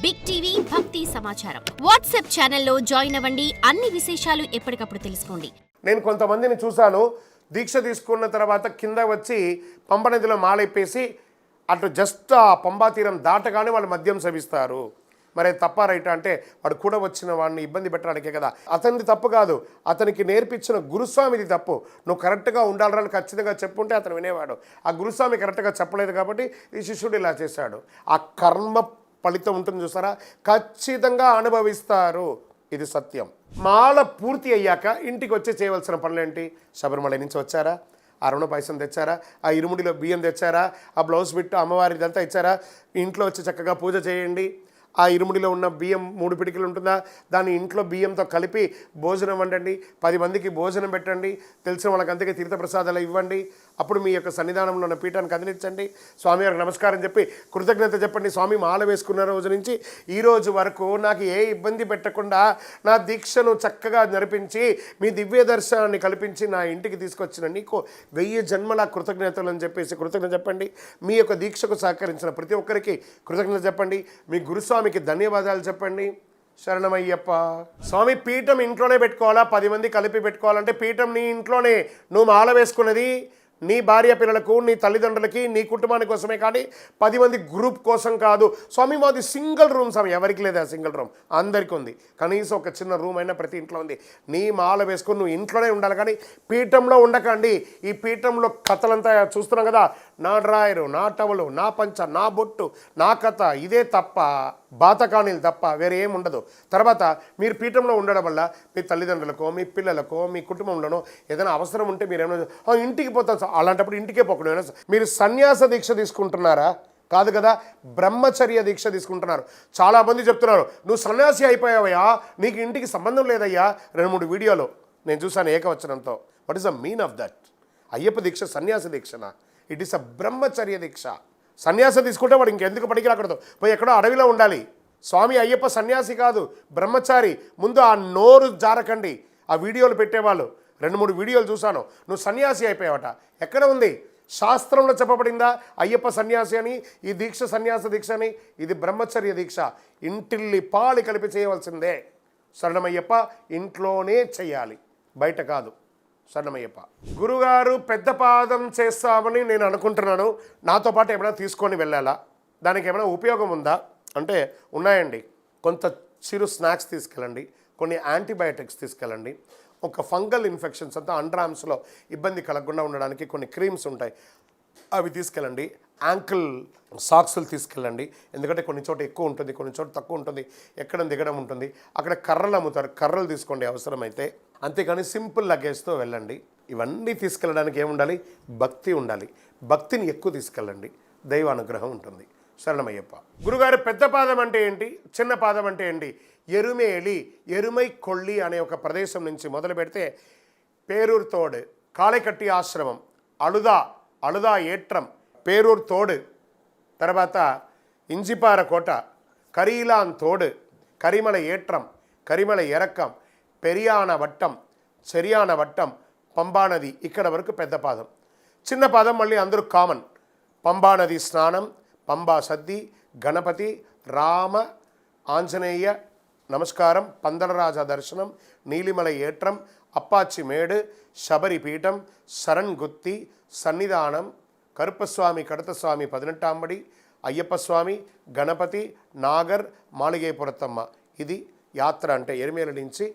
Big TV భక్తి సమాచారం WhatsApp ఛానల్లో జాయిన్ అవ్వండి. అన్ని విశేషాలు ఎప్పటికప్పుడు తెలుసుకోండి. నేను కొంతమందిని చూశాను, దీక్ష తీసుకున్న తర్వాత కింద వచ్చి పంబ నదిలో మాలెప్పేసి అటు జస్ట్ ఆ పంబా తీరం దాటగానే వాళ్ళు మద్యం సేవిస్తారు. మరి తప్ప రైట్ అంటే వాడు కూడా వచ్చిన వాడిని ఇబ్బంది పెట్టడానికే కదా. అతనిది తప్పు కాదు, అతనికి నేర్పించిన గురుస్వామిది తప్పు. నువ్వు కరెక్ట్గా ఉండాలని ఖచ్చితంగా చెప్పుంటే అతను వినేవాడు. ఆ గురుస్వామి కరెక్ట్గా చెప్పలేదు కాబట్టి ఈ శిష్యుడు ఇలా చేశాడు. ఆ కర్మ ఫలితం ఉంటుంది చూసారా, ఖచ్చితంగా అనుభవిస్తారు. ఇది సత్యం. మాల పూర్తి అయ్యాక ఇంటికి వచ్చి చేయవలసిన పనులేంటి? శబరిమల నుంచి వచ్చారా, ఆ రుణ పాయసం తెచ్చారా, ఆ ఇరుముడిలో బియ్యం తెచ్చారా, ఆ బ్లౌజ్ బిట్టు అమ్మవారిదంతా ఇచ్చారా, ఇంట్లో వచ్చి చక్కగా పూజ చేయండి. ఆ ఇరుముడిలో ఉన్న బియ్యం 3 పిడికిలు ఉంటుందా, దాన్ని ఇంట్లో బియ్యంతో కలిపి భోజనం వండండి, 10 మందికి భోజనం పెట్టండి, తెలిసిన వాళ్ళకి అంతకే తీర్థప్రసాదాలు ఇవ్వండి. అప్పుడు మీ యొక్క సన్నిధానంలో ఉన్న పీఠానికి అందించండి. స్వామివారికి నమస్కారం చెప్పి కృతజ్ఞత చెప్పండి. స్వామి మాల వేసుకున్న రోజు నుంచి ఈ రోజు వరకు నాకు ఏ ఇబ్బంది పెట్టకుండా నా దీక్షను చక్కగా నడిపించి మీ దివ్య దర్శనాన్ని కల్పించి నా ఇంటికి తీసుకొచ్చిన నీకు 1000 జన్మల కృతజ్ఞతలు అని చెప్పేసి కృతజ్ఞత చెప్పండి. మీ యొక్క దీక్షకు సహకరించిన ప్రతి ఒక్కరికి కృతజ్ఞత చెప్పండి. మీ గురుస్వామికి ధన్యవాదాలు చెప్పండి. శరణమయ్యప్ప. స్వామి పీఠం ఇంట్లోనే పెట్టుకోవాలా, 10 మంది కలిపి పెట్టుకోవాలంటే పీఠం నీ ఇంట్లోనే. నువ్వు మాల వేసుకున్నది నీ భార్య పిల్లలకు, నీ తల్లిదండ్రులకి, నీ కుటుంబాని కోసమే కానీ 10 మంది గ్రూప్ కోసం కాదు. స్వామి మాది సింగిల్ రూమ్ స్వామి. ఎవరికి లేదా సింగిల్ రూమ్? అందరికీ ఉంది. కనీసం ఒక చిన్న రూమ్ అయినా ప్రతి ఇంట్లో ఉంది. నీ మాల వేసుకొని నువ్వు ఇంట్లోనే ఉండాలి కానీ పీఠంలో ఉండకండి. ఈ పీఠంలో కథలంతా చూస్తున్నాం కదా, నా డ్రాయరు, నా టవలు, నా పంచ, నా బొట్టు, నా కథ, ఇదే తప్ప బాతకానీలు తప్ప వేరే ఏం ఉండదు. తర్వాత మీరు పీఠంలో ఉండడం వల్ల మీ తల్లిదండ్రులకో, మీ పిల్లలకో, మీ కుటుంబంలోనో ఏదైనా అవసరం ఉంటే మీరు ఏమైనా ఇంటికి పోతారు. అలాంటప్పుడు ఇంటికే పోకుండా మీరు సన్యాస దీక్ష తీసుకుంటున్నారా? కాదు కదా, బ్రహ్మచర్య దీక్ష తీసుకుంటున్నారు. చాలామంది చెప్తున్నారు నువ్వు సన్యాసి అయిపోయావయ్యా, నీకు ఇంటికి సంబంధం లేదయ్యా. 2-3 వీడియోలు నేను చూశాను ఏకవచనంతో. What is the mean of that? Ayyappa దీక్ష సన్యాస దీక్షనా? ఇట్ ఈస్ అ బ్రహ్మచర్య దీక్ష. సన్యాసం తీసుకుంటే వాడు ఇంకెందుకు పనికి రాకూడదు, పోయి ఎక్కడో అడవిలో ఉండాలి. స్వామి అయ్యప్ప సన్యాసి కాదు, బ్రహ్మచారి. ముందు ఆ నోరు జారకండి. ఆ వీడియోలు పెట్టేవాళ్ళు 2-3 వీడియోలు చూశాను. నువ్వు సన్యాసి అయిపోయావట. ఎక్కడ ఉంది? శాస్త్రంలో చెప్పబడిందా అయ్యప్ప సన్యాసి అని, ఈ దీక్ష సన్యాస దీక్ష అని? ఇది బ్రహ్మచర్య దీక్ష. ఇంటిల్లి పాలి కలిపి చేయవలసిందే. శరణమయ్యప్ప ఇంట్లోనే చెయ్యాలి, బయట కాదు. శరణమయ్యప్ప. గురుగారు పెద్ద పాదం చేస్తామని నేను అనుకుంటున్నాను, నాతో పాటు ఏమైనా తీసుకొని వెళ్ళాలా, దానికి ఏమైనా ఉపయోగం ఉందా అంటే ఉన్నాయండి. కొంత చిరు స్నాక్స్ తీసుకెళ్ళండి, కొన్ని యాంటీబయాటిక్స్ తీసుకెళ్ళండి, ఒక ఫంగల్ ఇన్ఫెక్షన్స్ అంతా అండర్ ఆర్మ్స్లో ఇబ్బంది కలగకుండా ఉండడానికి కొన్ని క్రీమ్స్ ఉంటాయి, అవి తీసుకెళ్ళండి. యాంకిల్ సాక్స్లు తీసుకెళ్ళండి, ఎందుకంటే కొన్ని చోట ఎక్కువ ఉంటుంది, కొన్ని చోట తక్కువ ఉంటుంది, ఎక్కడం దిగడం ఉంటుంది. అక్కడ కర్రలు అమ్ముతారు, కర్రలు తీసుకోండి అవసరమైతే. అంతేకాని సింపుల్ లగేజ్తో వెళ్ళండి. ఇవన్నీ తీసుకెళ్ళడానికి ఏముండాలి? భక్తి ఉండాలి. భక్తిని ఎక్కువ తీసుకెళ్ళండి, దైవ అనుగ్రహం ఉంటుంది. శరణమయ్యప్ప. గురుగారు పెద్ద పాదం అంటే ఏంటి, చిన్న పాదం అంటే ఏంటి? ఎరుమేలి, ఎరుమై కొళ్ళి అనే ఒక ప్రదేశం నుంచి మొదలు పెడితే పేరూరు తోడు, కాళైకట్టి ఆశ్రమం, అళుదా ఏట్రం, పేరూరు తోడు, తర్వాత ఇంజిపార కోట, కరీలాన్ తోడు, కరిమల ఏట్రం, కరిమల ఎరక్కం, పెరియాన వట్టం, చెరియాన వట్టం, పంబానది. ఇక్కడ వరకు పెద్ద పాదం. చిన్న పాదం మళ్ళీ అందరూ కామన్. పంబానది స్నానం, పంబా సద్ది, గణపతి, రామ, ఆంజనేయ నమస్కారం, పందలరాజ దర్శనం, నీలిమల ఏట్రం, అప్పాచి మేడు, శబరి పీఠం, శరణ్ గుత్తి, సన్నిధానం, కరుప్పస్వామి, కడతస్వామి 18 అయ్యప్ప స్వామి, గణపతి, నాగర్, మాళిగేపురత్తమ్మ. ఇది యాత్ర అంటే ఎరిమేల నుంచి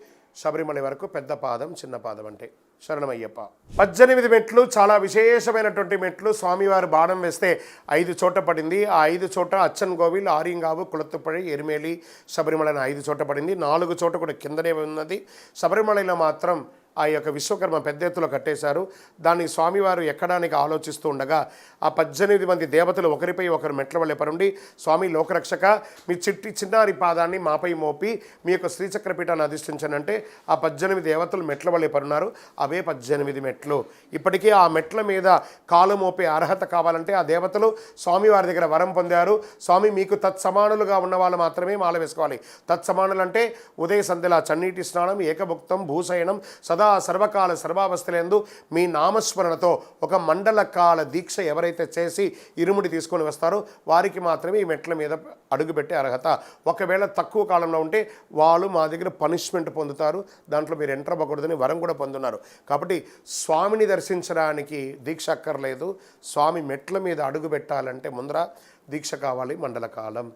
శబరిమల వరకు పెద్ద పాదం, చిన్న పాదం అంటే. శరణమయ్యప్ప. 18 మెట్లు, చాలా విశేషమైనటువంటి మెట్లు. స్వామివారు బాణం వేస్తే 5 చోట పడింది. ఆ 5 చోట అచ్చన్ గోవిల్, ఆరింగావు, కుళత్తుపడి, ఎరిమేలి, శబరిమల 5 చోట పడింది. 4 చోట కూడా కిందనే ఉన్నది. శబరిమలలో మాత్రం ఆ యొక్క విశ్వకర్మ పెద్ద ఎత్తులో కట్టేశారు. దాన్ని స్వామివారు ఎక్కడానికి ఆలోచిస్తూ ఉండగా ఆ 18 మంది దేవతలు ఒకరిపై ఒకరు మెట్ల వల్లే పరుండి, స్వామి లోకరక్షక, మీ చిన్నారి పాదాన్ని మాపై మోపి మీ యొక్క శ్రీచక్రపీఠాన్ని అధిష్ఠించనంటే ఆ 18 దేవతలు మెట్ల వల్లే పరున్నారు. అవే 18 మెట్లు. ఇప్పటికీ ఆ మెట్ల మీద కాలు మోపే అర్హత కావాలంటే ఆ దేవతలు స్వామివారి దగ్గర వరం పొందారు. స్వామి మీకు తత్సమానులుగా ఉన్న వాళ్ళు మాత్రమే మాల వేసుకోవాలి. తత్సమానులు అంటే ఉదయ సంధ్యల చన్నీటి స్నానం, ఏకభుక్తం, భూశయనం, సదా సదా సర్వకాల సర్వావస్థలందు మీ నామస్మరణతో ఒక మండల కాల దీక్ష ఎవరైతే చేసి ఇరుముడి తీసుకొని వస్తారో వారికి మాత్రమే ఈ మెట్ల మీద అడుగుపెట్టే అర్హత. ఒకవేళ తక్కువ కాలంలో ఉంటే వాళ్ళు మా దగ్గర పనిష్మెంట్ పొందుతారు, దాంట్లో మీరు ఎంటర్ అవ్వకూడదని వరం కూడా పొందున్నారు. కాబట్టి స్వామిని దర్శించడానికి దీక్ష అక్కర్లేదు. స్వామి మెట్ల మీద అడుగు పెట్టాలంటే ముందర దీక్ష కావాలి, మండల కాలం.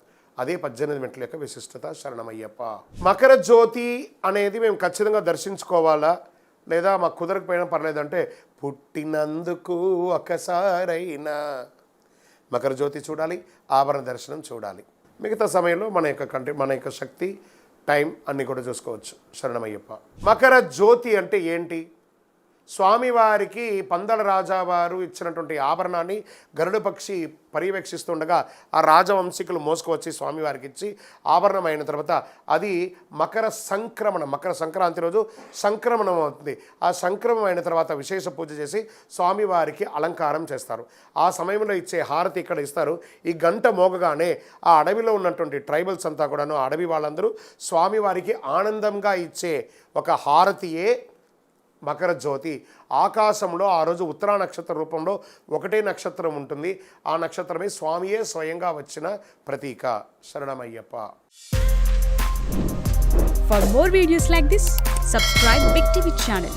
అదే 18 మెట్ల యొక్క విశిష్టత. శరణమయ్యప్ప. మకర జ్యోతి అనేది మేము ఖచ్చితంగా దర్శించుకోవాలా, లేదా మాకు కుదరకపోయినా పర్లేదంటే పుట్టినందుకు ఒకసారైనా మకర జ్యోతి చూడాలి, ఆభరణ దర్శనం చూడాలి. మిగతా సమయంలో మన యొక్క శక్తి, టైం అన్నీ కూడా చూసుకోవచ్చు. శరణమయ్యప్ప. మకర జ్యోతి అంటే ఏంటి? స్వామివారికి పందల రాజావారు ఇచ్చినటువంటి ఆభరణాన్ని గరుడ పక్షి పర్యవేక్షిస్తుండగా ఆ రాజవంశీకులు మోసుకువచ్చి స్వామివారికి ఇచ్చి ఆభరణం అయిన తర్వాత అది మకర సంక్రాంతి రోజు సంక్రమణం అవుతుంది. ఆ సంక్రమం అయిన తర్వాత విశేష పూజ చేసి స్వామివారికి అలంకారం చేస్తారు. ఆ సమయంలో ఇచ్చే హారతి ఇక్కడ ఇస్తారు. ఈ గంట మోగగానే ఆ అడవిలో ఉన్నటువంటి ట్రైబల్స్ అంతా కూడాను, ఆ అడవి వాళ్ళందరూ స్వామివారికి ఆనందంగా ఇచ్చే ఒక హారతియే మకర జ్యోతి. ఆకాశంలో ఆ రోజు ఉత్తరా నక్షత్ర రూపంలో ఒకటే నక్షత్రం ఉంటుంది. ఆ నక్షత్రమే స్వామియే స్వయంగా వచ్చిన ప్రతీక. శరణమయ్యప్ప. For more videos like this, subscribe Big TV channel.